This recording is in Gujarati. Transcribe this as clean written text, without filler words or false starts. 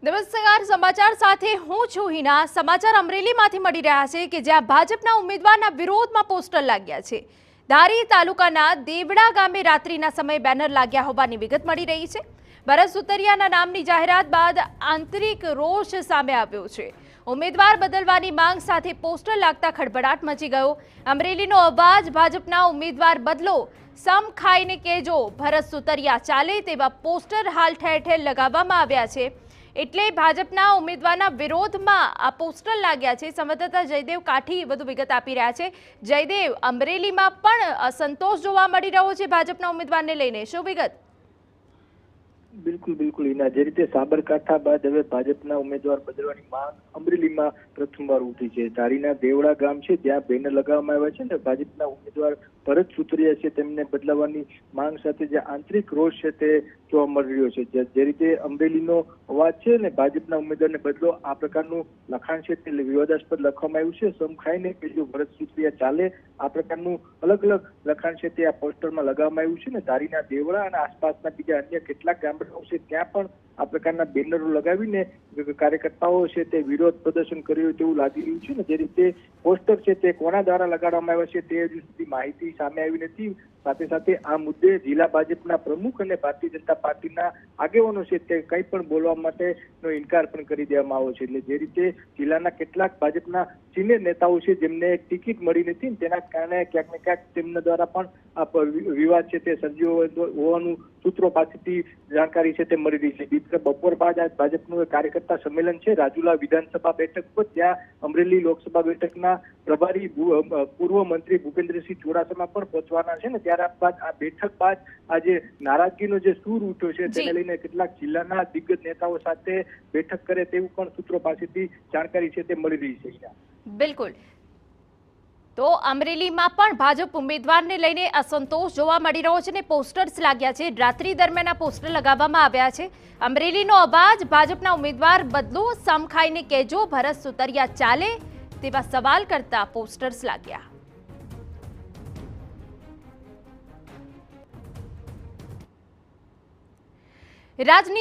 નમસ્કાર સમાચાર સાથે હું છું હિના। સમાચાર અમરેલીમાંથી મળી રહ્યા છે કે જ્યાં ભાજપના ઉમેદવારના વિરોધમાં પોસ્ટર લાગ્યા છે। ધારી તાલુકાના દેવડા ગામે રાત્રિના સમયે બેનર લાગ્યા હોવાની વિગત મળી રહી છે। ભરત સુતરિયાના નામની જાહેરાત બાદ આંતરિક રોષ સામે આવ્યો છે। ઉમેદવાર બદલવાની માંગ સાથે પોસ્ટર લાગતા ખળભળાટ મચી ગયો। અમરેલીનો અવાજ ભાજપના ઉમેદવાર બદલો, સમ ખાઈને કહેજો ભરત સુતરિયા ચાલે તેવા પોસ્ટર હાલ ઠેર ઠેર લગાવવામાં આવ્યા છે। એટલે ભાજપના ઉમેદવારના વિરોધમાં આ પોસ્ટર લાગ્યા છે। સંવાદદાતા જયદેવ કાઠી વધુ વિગત આપી રહ્યા છે। જયદેવ, અમરેલીમાં પણ અસંતોષ જોવા મળી રહ્યો છે ભાજપના ઉમેદવારને લઈને, શું વિગત? બિલકુલ બિલકુલ હિના, જે રીતે સાબરકાંઠા બાદ હવે ભાજપના ઉમેદવાર બદલવાની માંગ અમરેલીમાં પ્રથમવાર ઉઠી છે। ધારીના દેવડા ગામ છે ત્યાં બેનર લગાવવામાં આવ્યા છે ને ભાજપના ઉમેદવાર ભરત સુતરિયા છે તેમને બદલાવવાની માંગ સાથે જે આંતરિક રોષ છે તે જોવા મળી રહ્યો છે। જે રીતે અમરેલીનો અવાજ છે ને ભાજપના ઉમેદવારને બદલો, આ પ્રકારનું લખાણ છે તે વિવાદાસ્પદ લખવામાં આવ્યું છે। સમ ખાઈને કે જો ભરત સુતરિયા ચાલે, આ પ્રકારનું અલગ અલગ લખાણ છે તે આ પોસ્ટરમાં લગાવવામાં આવ્યું છે ને ધારીના દેવડા અને આસપાસના બીજા અન્ય કેટલાક ગામડાઓ છે ત્યાં પણ આ પ્રકારના બેનરો લગાવીને કાર્યકર્તાઓ છે તે વિરોધ પ્રદર્શન કર્યું તેવું લાગી રહ્યું છે ને। જે રીતે પોસ્ટર છે તે કોના દ્વારા લગાડવામાં આવ્યા છે તે હજુ સુધી માહિતી સામે આવી નથી। સાથે સાથે આ મુદ્દે જિલ્લા ભાજપના પ્રમુખ અને ભારતીય જનતા પાર્ટીના આગેવાનો છે તે કંઈ પણ બોલવા માટેનો ઇનકાર પણ કરી દેવામાં આવ્યો છે। એટલે જે રીતે જિલ્લાના કેટલાક ભાજપના સિનિયર નેતાઓ છે જેમને ટિકિટ મળી નથી, તેના કારણે ક્યાંક ને ક્યાંક તેમના દ્વારા પણ આ વિવાદ છે તે સર્જ્યો હોવાનું સૂત્રો પાસેથી જાણકારી છે તે મળી રહી છે। બપોર બાદ આજ ભાજપનું કાર્યકર્તા સંમેલન છે રાજુલા વિધાનસભા બેઠક પર, ત્યાં અમરેલી લોકસભા બેઠકના પ્રભારી પૂર્વ મંત્રી ભૂપેન્દ્રસિંહ ચુડાસમા પણ પહોંચવાના છે ને ત્યારબાદ આ બેઠક બાદ આજે નારાજગીનો જે સૂર ઉઠ્યો છે તેને લઈને કેટલાક જિલ્લાના દિગ્ગજ નેતાઓ સાથે બેઠક કરે તેવું પણ સૂત્રો પાસેથી જાણકારી છે તે મળી રહી છે। બિલકુલ, તો અમરેલીમાં પણ ભાજપ ઉમેદવારને લઈને અસંતોષ જોવા મળી રહ્યો છે ને પોસ્ટર્સ લાગ્યા છે। રાત્રિ દરમિયાન આ પોસ્ટર લગાવવામાં આવ્યા છે। અમરેલીનો અવાજ ભાજપના ઉમેદવાર બદલો, સમ ખાઈને કહેજો ભરત સુતરિયા ચાલે તેવા સવાલ કરતા પોસ્ટર્સ લાગ્યા। રાજની